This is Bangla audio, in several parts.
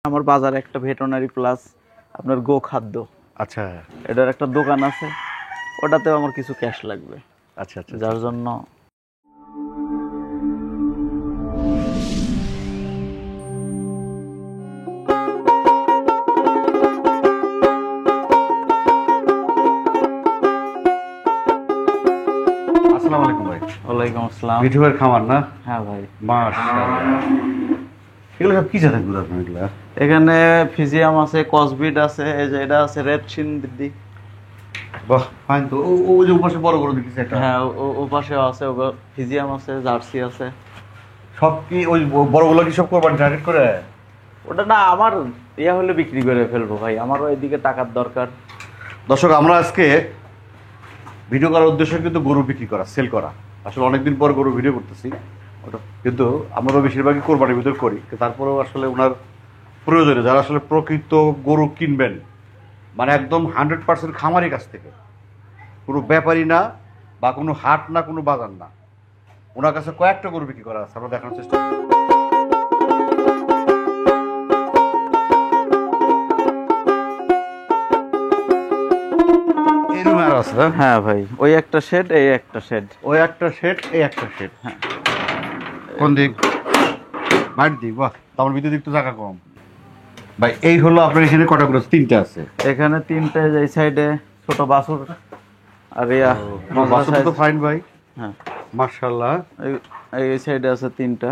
আমার বাজারে একটা ভেটেরিনারি প্লাস আপনার গো খাদ্য, আচ্ছা এটার একটা দোকান আছে, ওটাতেও আমার কিছু ক্যাশ লাগবে। আচ্ছা আচ্ছা যার জন্য আসসালামু আলাইকুম ভাই। ওয়ালাইকুম আসসালাম। মিঠু ভাইয়ের খামার না? হ্যাঁ ভাই, মাশাআল্লাহ। এগুলো সব কি জাতের গরু আপনার এগুলো? এখানে ফিজিয়াম আছে, কসবিট আছে, এই যে এটা আছে রেড সিন্ধি। বাহ ফাইন তো। ও যে উপরে বড় গরু দেখতেছি একটা। হ্যাঁ, ও পাশেও আছে, ও ফিজিয়াম আছে, জার্সি আছে। সব কি ওই বড়গুলো কি সব করবেন টার্গেট করে? ওটা না, আমার ইয়া হলে বিক্রি করে ফেলবো ভাই, আমারও এদিকে টাকার দরকার। দর্শক, আমরা আজকে ভিডিও করার উদ্দেশ্য কিন্তু গরু বিক্রি করা, সেল করা। আসলে অনেকদিন পর গরু ভিডিও করতেছি, ওটা কিন্তু আমরা বেশিরভাগই কোরবানির ভিতর করি। তারপরেও আসলে ওনার প্রয়োজনে যারা আসলে প্রকৃত গরু কিনবেন, মানে একদম 100% খামারি কাছ থেকে, কোনো ব্যাপারী না বা কোনো হাট না, কোনো বাজার না, ওনার কাছে কয়েকটা গরু বিক্রি করা আছে, আমরা দেখানোর চেষ্টা করি। এই রুমে আরো আছে? হ্যাঁ ভাই, ওই একটা শেড, এই একটা শেড। ওই একটা শেড, এই একটা শেড। হ্যাঁ, কোন দিক? মাঠ দিক। বাহ, তোমার ভিতর দিক তো জায়গা কম ভাই। এই হলো আপনার এখানে কটা গরু? তিনটা আছে এখানে তিনটে, এই সাইডে ছোট বাছুর আর ইয়া বাচ্চা তো ফাইন ভাই। হ্যাঁ, মাশাআল্লাহ। এই সাইডে আছে তিনটা।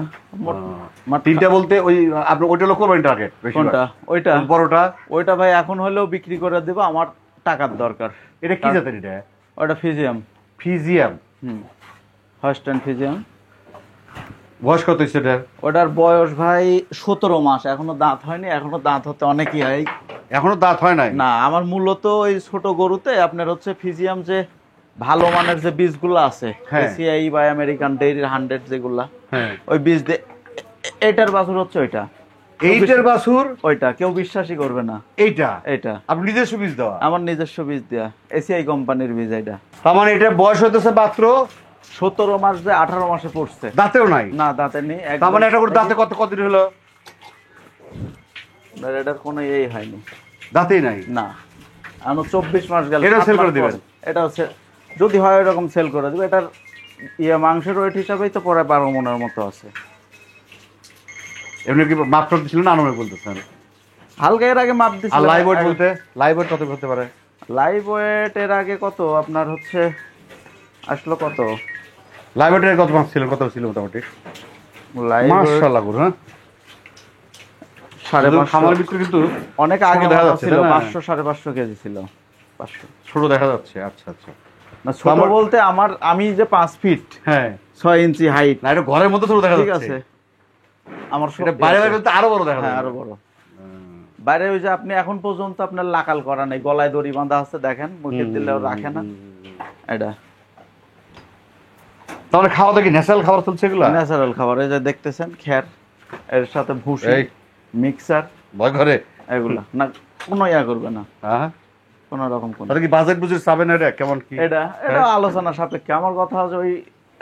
তিনটা বলতে ওই আপনি ওইটা হলো কোরবানি টার্গেট? কোনটা? ওইটা বড়টা? ওইটা ভাই এখন হলেও বিক্রি করে দেব, আমার টাকার দরকার। এটা কি জাতের? এটা ওটা ফিজিয়াম। ফিজিয়াম? হলস্টাইন ফিজিয়াম। বয়স কত হচ্ছে এটার? ওটার বয়স ভাই 17 মাস, এখনো দাঁত হয়নি, এখনো দাঁত হতে অনেকই হয়। এখনো দাঁত হয় নাই? না, আমার মূলত ওই ছোট গরুতে আপনার হচ্ছে ফিজিয়াম যে ভালো মানের যে বীজগুলো আছে, এসিআই বা আমেরিকান ডেইরি 100 যেগুলা, হ্যাঁ, ওই বীজ দিয়ে এটার বাছুর হচ্ছে ওইটা। এইটার বাছুর? ওইটা কেউ বিশ্বাসই করবে না। এইটা এটা আপনি নিজস্ব বীজ দেওয়া? আমার নিজস্ব বীজ দেয়া, এসিআই কোম্পানির বীজ। এটা তার মানে এটা বয়স হইতেছে মাত্র 17 মাস, যে 18 মাসে পড়ছে। দাঁতেও নাই? না, দাঁতে নেই। তার মানে এটা করে দাঁতে কতদিন হলো? এটার কোনো এই হয়নি, দাঁতেই নাই না, এখনো 24 মাস গেল। এটা সেল করে দিবেন? এটা হচ্ছে যদি হয় এরকম সেল করে দেবে। এটার মাংসের ওয়েট হিসাবেই তো পরে 12 মনের মতো আছে। এমনি কি মাপ টাপ দিছিলেন না আনুমানিক বলতেছেন? হালকা এর আগে মাপ দিছিল। আর লাইভ ওয়েট বলতে? লাইভ ওয়েট কত হতে পারে? লাইভ ওয়েট এর আগে কত আপনার হচ্ছে আসলো কত? লাইভ ওয়েটের কত মাপ ছিল? কত ছিল মোটামুটি? লাইভ মাশাআল্লাহ গুরু। হ্যাঁ, 550 খামার ভিতরে কিন্তু অনেক আগে দেখা যাচ্ছে ছিল, না? 500 550 কেজি ছিল। 500 ছোট দেখা যাচ্ছে। আচ্ছা আচ্ছা। না, ছোট বলতে আমি যে 5 ফিট হ্যাঁ 6 ইঞ্চি হাইট। না, এটা ঘরের মধ্যে ছোট দেখা ঠিক যাচ্ছে। আছে, আমার এটা বাইরে বাইরে তো আরো বড় দেখা হ্যাঁ, যায়। আরো বড়। বাইরে ওই যে আপনি এখন পর্যন্ত আপনার লাকাল করা নেই, গলায় দড়ি বাঁধা আছে, দেখেন, মুখে দিলেও রাখে না। এটা তাহলে খাওয়া দেখি ন্যাচারাল খাবার চলছে এগুলো? ন্যাচারাল খাবার, এই যে দেখতেছেন খের, এর সাথে ভুসি, মিক্সার, ভয় করে এগুলা না, কোনো ইয়া করবে না। হ্যাঁ, কোনো রকম কোনো। তাহলে কি বাজেট বুঝে চাবেন? এটা কেমন কি? এটা আলোচনা সাপেক্ষে। আমার কথা হচ্ছে ওই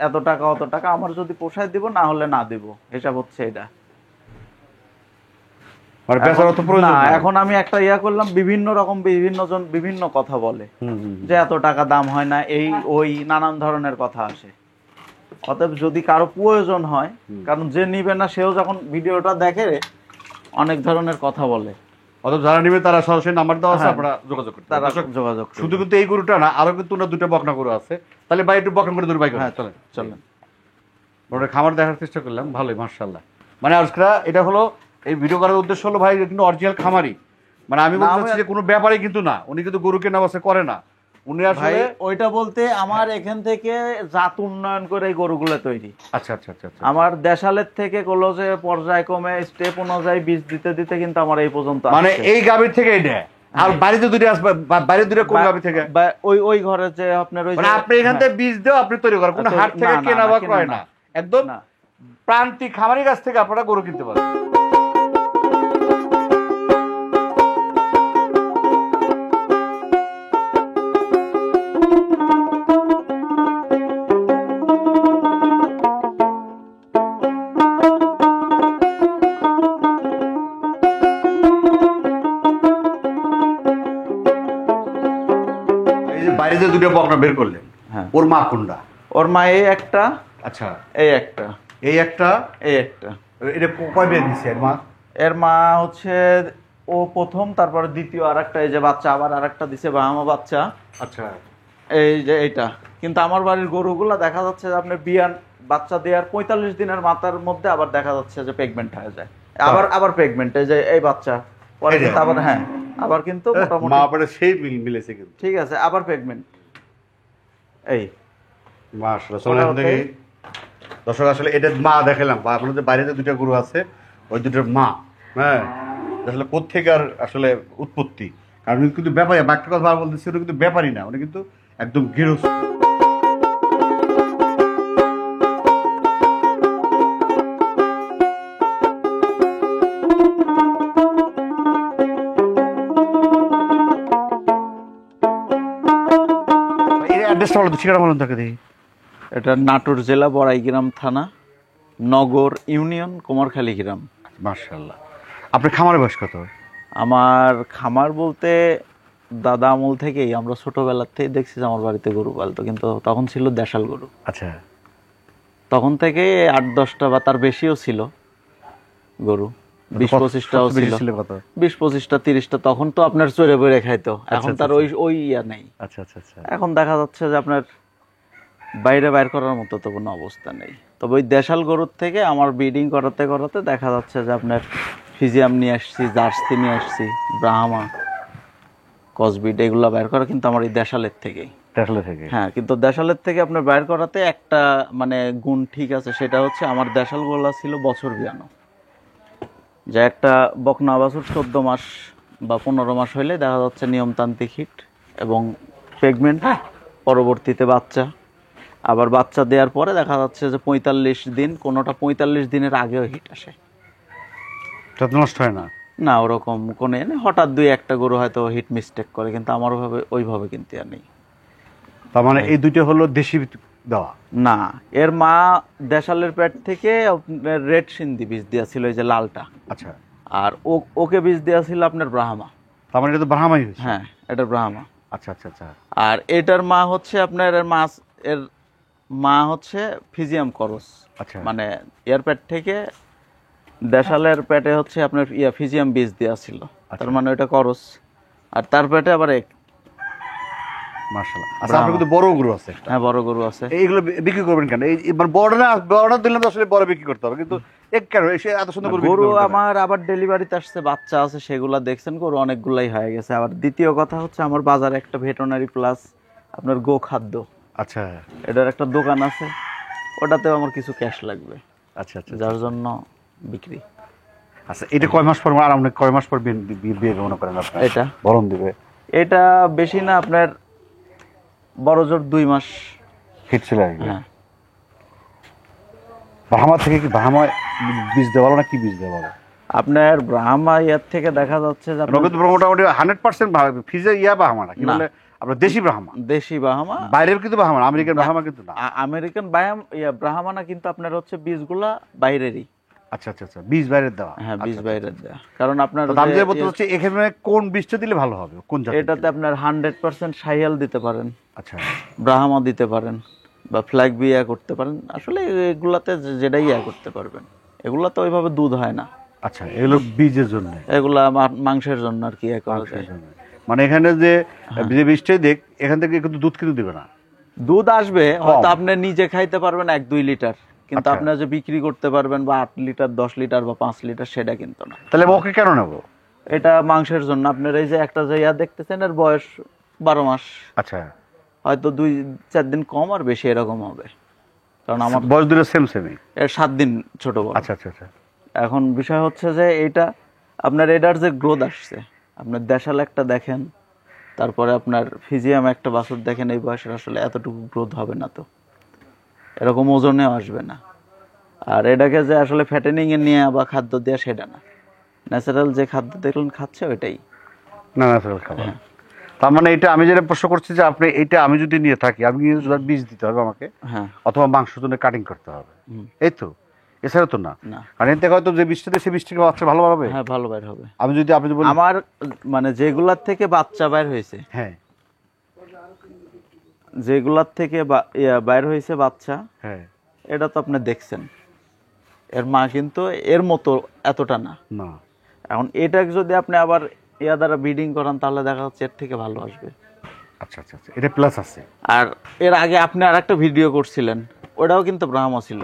এত টাকা অত টাকা, আমার যদি পোষায় দিব, না হলে না দিব, হিসাব হচ্ছে এটা। মানে বেচার অত প্রয়োজন না, নাই? এখন আমি একটা ইয়া করলাম, বিভিন্ন রকম বিভিন্ন জন বিভিন্ন কথা বলে যে এত টাকা দাম হয় না, এই ওই নানান ধরনের কথা আসে। অতএব যদি কারো প্রয়োজন হয়, কারণ যে নিবে না সেও যখন ভিডিওটা দেখে অনেক ধরনের কথা বলে, অথবা যারা নিবে তারা সরাসরি নাম্বার দেওয়া আছে, আপনারা যোগাযোগ করতে তারা পারেন। যোগাযোগ করবে। শুধু কিন্তু এই গরুটা না, আরো কিন্তু ওনার দুটো বকনা গরু আছে। তাহলে ভাই একটু বকনা করে ধরে ভাই। হ্যাঁ, চলেন চলেন। ওটা খামার দেখার চেষ্টা করলাম, ভালোই মাশাআল্লাহ। মানে আজকে এটা হলো, এই ভিডিও করার উদ্দেশ্য হলো ভাই কিন্তু অরিজিনাল খামারি, মানে আমি বলতে যে কোনো ব্যাপারই কিন্তু না, উনি কিন্তু গরু কেনা বেচা করে না। উনি ভাই আসলে ওইটা বলতে আমার এখান থেকে জাত উন্নয়ন করে এই গরুগুলো তৈরি। আচ্ছা আচ্ছা আচ্ছা আচ্ছা। আমার দেশালের থেকে গুলো যে পর্যায়ক্রমে স্টেপ অনুযায়ী বীজ দিতে দিতে কিন্তু আমার এই পর্যন্ত মানে এই গাভীর থেকে এটা আর বাড়িতে দুটো আসবে, বাইরে দুটো কোন গাভী থেকে? ওই ঘরে যে আপনার ওই মানে আপনি এখান থেকে বীজ দেও, আপনি তৈরি করেন, কোনো হাট থেকে কেনা বা ক্রয় না, একদম প্রান্তিক খামারি কাছ থেকে আপনারা গরু কিনতে পারেন। বাইরে যে দুটো বকনা বের করলেন, হ্যাঁ। ওর মা কোনটা? ওর মা এই একটা, আচ্ছা, এই একটা, এই একটা, এই একটা। এটা কয় বিয়ে দিচ্ছে এর মা? এর মা হচ্ছে ও প্রথম, তারপরে দ্বিতীয় আর একটা, এই যে বাচ্চা আবার আর একটা দিছে ব্রাহ্মা বাচ্চা। আচ্ছা, এই যে এইটা। কিন্তু আমার বাড়ির গরুগুলা দেখা যাচ্ছে যে আপনার বিয়ান বাচ্চা দেওয়ার 45 দিনের মাথার মধ্যে আবার দেখা যাচ্ছে যে প্রেগনেন্ট হয়ে যায়, আবার প্রেগনেন্ট। এই যে এই বাচ্চা পরে কিন্তু আবার, হ্যাঁ আবার কিন্তু মোটামুটি মা বাড়ি সেই মিলেছে কিন্তু। ঠিক আছে, আবার প্রেগনেন্ট। এই মাশাআল্লাহ। চলে এখন দেখি দর্শক, আসলে এটা মা দেখালাম, বা আপনাদের বাড়িতে দুটো গরু আছে, ওই দুটোর মা, হ্যাঁ, আসলে কোত্থেকার আসলে উৎপত্তি। কারণ উনি কিন্তু ব্যাপারী, একটা কথা বলতেছি, উনি কিন্তু ব্যাপারী না, উনি কিন্তু একদম গৃহস্থ। এই অ্যাড্রেসটা বলো তো, ঠিকানা বলুন তাকে দেখি। এটা নাটোর জেলা বড়াইগ্রাম থানা, নগর ইউনিয়ন, কুমারখালী গ্রাম। মাশাআল্লাহ। আপনার খামারের বয়স কত? আমার খামার বলতে দাদা আমল থেকেই, আমরা ছোটবেলার থেকে দেখছি যে আমার বাড়িতে গরু পালতো, কিন্তু তখন ছিল দেশাল গরু। আচ্ছা, তখন থেকে 8-10টা বা তার বেশিও ছিল গরু, 20-25টাও ছিল, কত? 20-25টা 30টা। তখন তো আপনার চড়ে বড়ে খাইতো, এখন তার ওই ইয়া নেই। আচ্ছা আচ্ছা আচ্ছা। এখন দেখা যাচ্ছে যে আপনার বাইরে বাইর করার মতো তো কোনো অবস্থা নেই। তবে ওই দেশাল গরুর থেকে আমার ব্রিডিং করাতে করাতে দেখা যাচ্ছে যে আপনার ফিজিয়াম নিয়ে আসছি, জার্সি নিয়ে আসছি, ব্রাহ্মা, কসবিট, এগুলো বাইর করা কিন্তু আমার এই দেশালের থেকেই। দেশালের থেকে? হ্যাঁ, কিন্তু দেশালের থেকে আপনার বাইর করাতে একটা মানে গুণ ঠিক আছে, সেটা হচ্ছে আমার দেশাল গোলা ছিল বছর বিয়ানো, যে একটা বকনা বাছুর 14 মাস বা 15 মাস হইলে দেখা যাচ্ছে নিয়মতান্ত্রিক হিট এবং প্রেগনেন্ট, পরবর্তীতে বাচ্চা, আবার বাচ্চা দেওয়ার পরে দেখা যাচ্ছে যে 45 দিন, কোনোটা 45 দিনের আগেও হিট আসে। নষ্ট হয় না? না, ওরকম কোনো হঠাৎ 2-1টা গরু হয়তো হিট মিস্টেক করে, কিন্তু আমার ওইভাবে কিন্তু আর নেই। তার মানে এই দুইটা হলো দেশি দেওয়া? না, এর মা দেশালের পেট থেকে রেড সিন্ধি বীজ দেওয়া ছিল, এই যে লালটা। আচ্ছা। আর ওকে বীজ দেওয়া ছিল আপনার ব্রাহ্মা। তার মানে এটা তো ব্রাহ্মাই হয়েছে? হ্যাঁ, এটা ব্রাহ্মা। আচ্ছা আচ্ছা আচ্ছা। আর এটার মা হচ্ছে আপনার এর মা হচ্ছে ফিজিয়াম করস। আচ্ছা, মানে এর পেট থেকে দেশালের পেটে হচ্ছে আপনার ফিজিয়াম বীজ দেওয়া ছিল, তার মানে ওটা করস। আর তার পেটে আবার মাশাআল্লাহ। আচ্ছা, আপনার কিন্তু বড় গরু আছে একটা? হ্যাঁ, বড় গরু আছে। এইগুলো বিক্রি করবেন কেন? এই মানে বড় না দিলে তো আসলে বড় বিক্রি করতে হবে, কিন্তু এক কেন এসে এত সুন্দর গরু আমার আবার ডেলিভারিতে আসছে, বাচ্চা আছে, সেগুলা দেখছেন, গরু অনেকগুলাই হয়ে গেছে। আবার দ্বিতীয় কথা হচ্ছে আমার বাজারে একটা ভেটেরিনারি প্লাস আপনার গো খাদ্য, আচ্ছা, এটার একটা দোকান আছে, ওটাতেও আমার কিছু ক্যাশ লাগবে। আচ্ছা আচ্ছা, যার জন্য বিক্রি। আচ্ছা, এটা কয় মাস পর আর আমরা কয় মাস পর বিয়ে মনে করেন আপনার এটা বরণ দিবে? এটা বেশি না, আপনার বড় জোর 2 মাস হিট চলে আসবে। হ্যাঁ। ব্রাহ্মা থেকে কি ব্রাহ্মা বীজ দেওয়া না, কি বীজ দেওয়া? আপনার ব্রাহ্মা ইয়ার থেকে দেখা যাচ্ছে যে নগদ মোটামুটি 100% ফিজে ব্রাহ্মা না, কি বলে আপনার দেশি ব্রাহ্মা? দেশি ব্রাহ্মা। বাইরের কিন্তু ব্রাহ্মা, আমেরিকান ব্রাহ্মা কিন্তু না। আমেরিকান ব্রাহ্মা না, কিন্তু আপনার হচ্ছে বীজগুলা বাইরেরই। আচ্ছা আচ্ছা আচ্ছা, বীজ বাইরের দেওয়া? হ্যাঁ, বীজ বাইরের দেওয়া। কারণ আপনার আমি যে বলতে চাচ্ছি, এখানে কোন বীজটা দিলে ভালো হবে, কোন জাতের? এটাতে আপনার 100% সাইয়াল দিতে পারেন, আচ্ছা, ব্রাহ্মা দিতে পারেন, বা ফ্ল্যাগ বি করতে পারেন। আসলে এগুলাতে যেটাই করতে পারবেন, এগুলাতে ওইভাবে দুধ হয় না। আচ্ছা, এগুলো বীজের জন্য, এগুলা মাংসের জন্য আর কি করা যায়। মানে এখানে যে বীজটাই দেখ, এখান থেকে কিন্তু দুধ কিন্তু দিবে না। দুধ আসবে হয়তো, আপনি নিজে খাইতে পারবেন 1-2 লিটার, কিন্তু আপনি যে বিক্রি করতে পারবেন বা 8 লিটার 10 লিটার বা 5 লিটার, সেটা কিন্তু না। তাহলে ওকে কেন নেবো? এটা মাংসের জন্য। আপনার এই যে একটা যে দেখতেছেন, এর বয়স 12 মাস। আচ্ছা, হয়তো 2-4 দিন কম আর বেশি এরকম হবে, কারণ আমার বয়স দুটো সেমই। এর 7 দিন ছোট বড়। আচ্ছা আচ্ছা আচ্ছা। এখন বিষয় হচ্ছে যে এটা আপনার এটার যে গ্রোথ আসছে, আপনার দেশাল একটা দেখেন, তারপরে আপনার ফিজিয়াম একটা বাছুর দেখেন, এই বয়সের আসলে এতটুকু গ্রোথ হবে না, তো এরকম ওজনেও আসবে না। আর এটাকে যে আসলে ফ্যাটেনিং এ নিয়ে বা খাদ্য দেওয়া, সেটা না, ন্যাচারাল যে খাদ্য দেখলেন খাচ্ছে ওইটাই। না, ন্যাচারাল খাবার। তার মানে এটা আমি যেটা প্রশ্ন করছি যে আপনি এটা আমি যদি নিয়ে থাকি, আমি বীজ দিতে হবে আমাকে, হ্যাঁ, অথবা মাংস জন্য কাটিং করতে হবে, এই তো, এছাড়া তো না। না, কারণ এতে হয়তো যে বীজটা দিয়ে, সেই বীজ থেকে বাচ্চা ভালো হবে। হ্যাঁ, ভালো বাইর হবে। আমি যদি আপনি বলেন আমার মানে যেগুলার থেকে বাচ্চা বাইর হয়েছে, হ্যাঁ, যেগুলার থেকে বাইর হয়েছে বাচ্চা, হ্যাঁ এটা তো আপনি দেখছেন, এর মা কিন্তু এর মতো এতটা না। না এখন এটাকে যদি আপনি আবার ইয়া দ্বারা ব্রিডিং করান তাহলে দেখা যাচ্ছে এর থেকে ভালো আসবে। আচ্ছা আচ্ছা আচ্ছা, এটা প্লাস আছে। আর এর আগে আপনি আর একটা ভিডিও করছিলেন, ওটাও কিন্তু ব্রাহ্মা ছিল,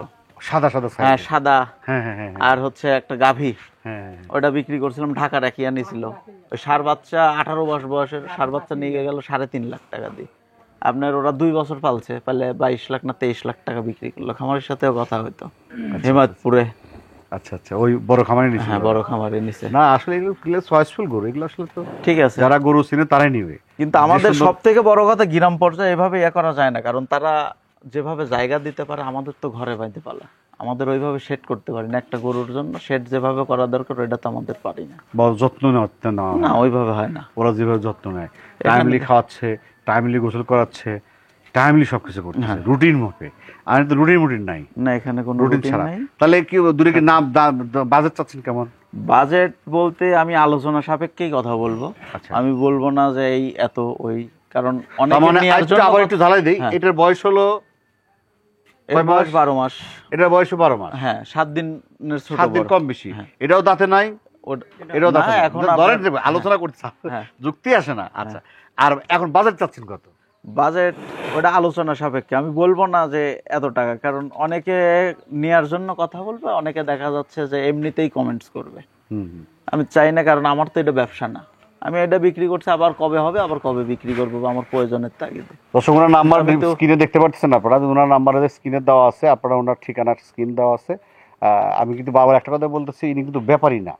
সাদা সাদা হ্যাঁ সাদা, হ্যাঁ হ্যাঁ হ্যাঁ আর হচ্ছে একটা গাভী, হ্যাঁ ওটা বিক্রি করছিলাম, ঢাকা রাখিয়া নিয়েছিল। ওই ষাঁড় বাচ্চা 18 মাস বয়সের ষাঁড় বাচ্চা নিয়ে গেল 3.5 লাখ টাকা দিয়ে। আপনার ওরা 2 বছর পালছে, পালে 22 লাখ না 23 লাখ টাকা বিক্রি করলো। খামারের সাথেও কথা হইতো হেমাদপুরে। আচ্ছা আচ্ছা, ওই বড় খামারে নিছে? হ্যাঁ বড় খামারে নিছে। না আসলে এগুলো চয়েসফুল গরু, এগুলো আসলে তো ঠিক আছে, যারা গরু চিনে তারাই নিবে। কিন্তু আমাদের সব থেকে বড় কথা গ্রাম পর্যায়ে এভাবে ইয়ে করা যায় না, কারণ তারা যেভাবে জায়গা দিতে পারে, আমাদের তো ঘরে বাইতে পারে, আমাদের ওইভাবে সেট করতে পারি না। একটা গরুর জন্য সেট যেভাবে করা দরকার ওইটা তো আমাদের পারি না, যত্ন নেওয়া না ওইভাবে হয় না। ওরা যেভাবে যত্ন নেয়, টাইমলি খাওয়াচ্ছে, টাইমলি গোসল করাচ্ছে, টাইমলি সবকিছু করছে রুটিন মাপে। আর তো রুটিন নাই না, এখানে কোনো রুটিন রুটিন ছাড়া। নাই। তাহলে কি দূরে কি নাম বাজেট চাচ্ছেন কেমন? বাজেট বলতে আমি আলোচনা সাপেক্ষেই কথা বলবো, আচ্ছা। আমি বলবো না যে এই এত ওই, কারণ তার মানে আবার একটু ঝালাই দেই, এটার বয়স হলো এর বয়স 12 মাস, এটার বয়স 12 মাস, হ্যাঁ 7 দিনের ছোট 7 দিন বড়। কম বেশি। হ্যাঁ। এটাও দাঁতে নাই, এটাও দাঁতে নাই। এখন ধরেন আলোচনা করতে হ্যাঁ। যুক্তি আসে না। আচ্ছা, আর এখন বাজেট চাচ্ছেন কত? বাজেট ওটা আলোচনা সাপেক্ষে, আমি বলবো না যে এত টাকা, কারণ অনেকে নেয়ার জন্য কথা বলবে, অনেকে দেখা যাচ্ছে যে এমনিতেই কমেন্টস করবে। আমি চাই না, কারণ আমার তো এটা ব্যবসা না, আমি এটা বিক্রি করছি, আবার কবে হবে, আবার কবে বিক্রি করবো আমার প্রয়োজনের তাগিদে। দর্শক ওনার নাম্বার স্ক্রিনে দেখতে পাচ্ছেন আপনারা, ওনার নাম্বার স্ক্রিনে দেওয়া আছে, আপনারা ওনার ঠিকানার স্ক্রিন দেওয়া আছে। আমি কিন্তু বাবার একটা কথা বলতেছি, ইনি কিন্তু ব্যাপারী না,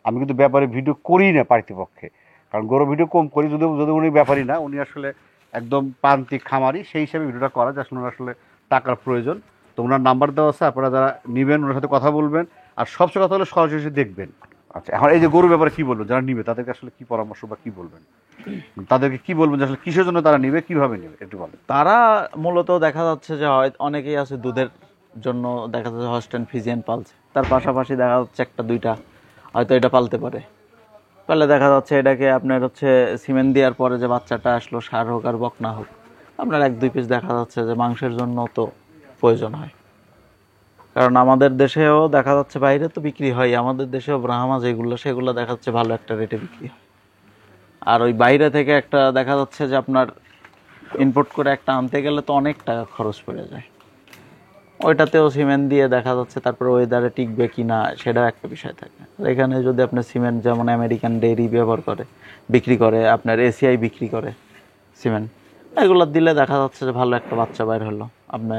আমি কিন্তু ব্যাপারে ভিডিও করি না পার্টিপক্ষে, কারণ গরু ভিডিও কম করি। যদি উনি ব্যাপারী না, উনি আসলে একদম প্রান্তিক খামারি, সেই হিসাবে ভিডিওটা করা, যে আসলে ওনার আসলে টাকার প্রয়োজন। তো ওনার নাম্বার দেওয়া আছে, আপনারা যারা নেবেন ওনার সাথে কথা বলবেন, আর সবচেয়ে কথা হলো সরাসরি দেখবেন। আচ্ছা, এখন এই যে গরুর ব্যাপারে কি বলবেন, যারা নিবে তাদেরকে আসলে কি পরামর্শ বা কি বলবেন, তাদেরকে কি বলবেন যে আসলে কিসের জন্য তারা নিবে, কিভাবে নিবে একটু বলেন। তারা মূলত দেখা যাচ্ছে যে হয় অনেকেই আছে দুধের জন্য, দেখা যাচ্ছে হস্টেন ফিজিয়ান পালছে, তার পাশাপাশি দেখা যাচ্ছে একটা দুইটা হয়তো এটা পালতে পারে, পারলে দেখা যাচ্ছে এটাকে আপনার হচ্ছে সিমেন্ট দেওয়ার পরে যে বাচ্চাটা আসলো, ষাঁড় হোক আর বকনা হোক, আপনার 1-2 পিস দেখা যাচ্ছে যে মাংসের জন্য তো প্রয়োজন হয়। কারণ আমাদের দেশেও দেখা যাচ্ছে, বাইরে তো বিক্রি হয়, আমাদের দেশেও ব্রাহ্মা যেগুলো সেগুলো দেখা যাচ্ছে ভালো একটা রেটে বিক্রি হয়। আর ওই বাইরে থেকে একটা দেখা যাচ্ছে যে আপনার ইম্পোর্ট করে একটা আনতে গেলে তো অনেক টাকা খরচ পড়ে যায়, ওইটাতেও সিমেন্ট দিয়ে দেখা যাচ্ছে, তারপরে ওয়েদারে টিকবে কি না সেটাও একটা বিষয় থাকে। এখানে যদি আপনি সিমেন্ট, যেমন আমেরিকান ডেইরি ব্যবহার করে বিক্রি করে, আপনার এসিআই বিক্রি করে সিমেন্ট, এগুলো দিলে দেখা যাচ্ছে যে ভালো একটা বাচ্চা বাইর হলো, আপনি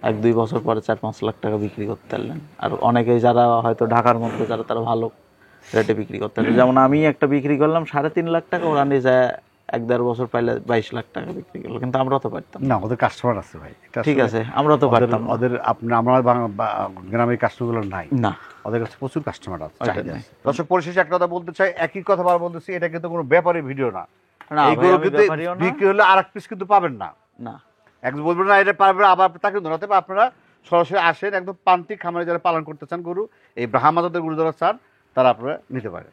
1-2 বছর পরে 4-5 লাখ টাকা বিক্রি করতে পারলেন। আর অনেকেই যারা হয়তো ঢাকার মধ্যে যারা, তারা ভালো রেটে বিক্রি করতে পারলেন। যেমন আমি একটা বিক্রি করলাম 3.5 লাখ টাকা, ওরা নিয়ে যায় 1-1.5 বছর পাইলে 22 লাখ টাকা বিক্রি করলো, কিন্তু আমরা তো পারতাম না, ওদের কাস্টমার আছে ভাই, ঠিক আছে, আমরা তো পারতাম না। ওদের আমরা গ্রামের কাস্টমারগুলো নাই না, ওদের কাছে প্রচুর কাস্টমার আছে, ওইটা চাহিদা নাই। আছে। দর্শক পরিশেষে একটা কথা বলতে চাই, একই কথা বার বলতেছি, এটা কিন্তু কোনো ব্যাপারী ভিডিও না। না এই ভাই, গরু আমি কিন্তু ব্যাপারীও না। বিক্রি হলে আর এক পিস কিন্তু পাবেন না, না, একদম বলবেন না এটা পারবেন, আবার তাকে ধরাতে হবে। আপনারা সরাসরি আসেন, একদম প্রান্তিক খামারে যারা পালন করতে চান গরু, এই ব্রাহ্মা জাতের গরু যারা চান, তারা আপনারা নিতে পারেন।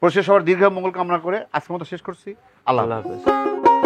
পরিশেষে সবার দীর্ঘ মঙ্গল কামনা করে আজকের মতো শেষ করছি। আল্লাহ আল্লাহ হাফেজ। হাফেজ।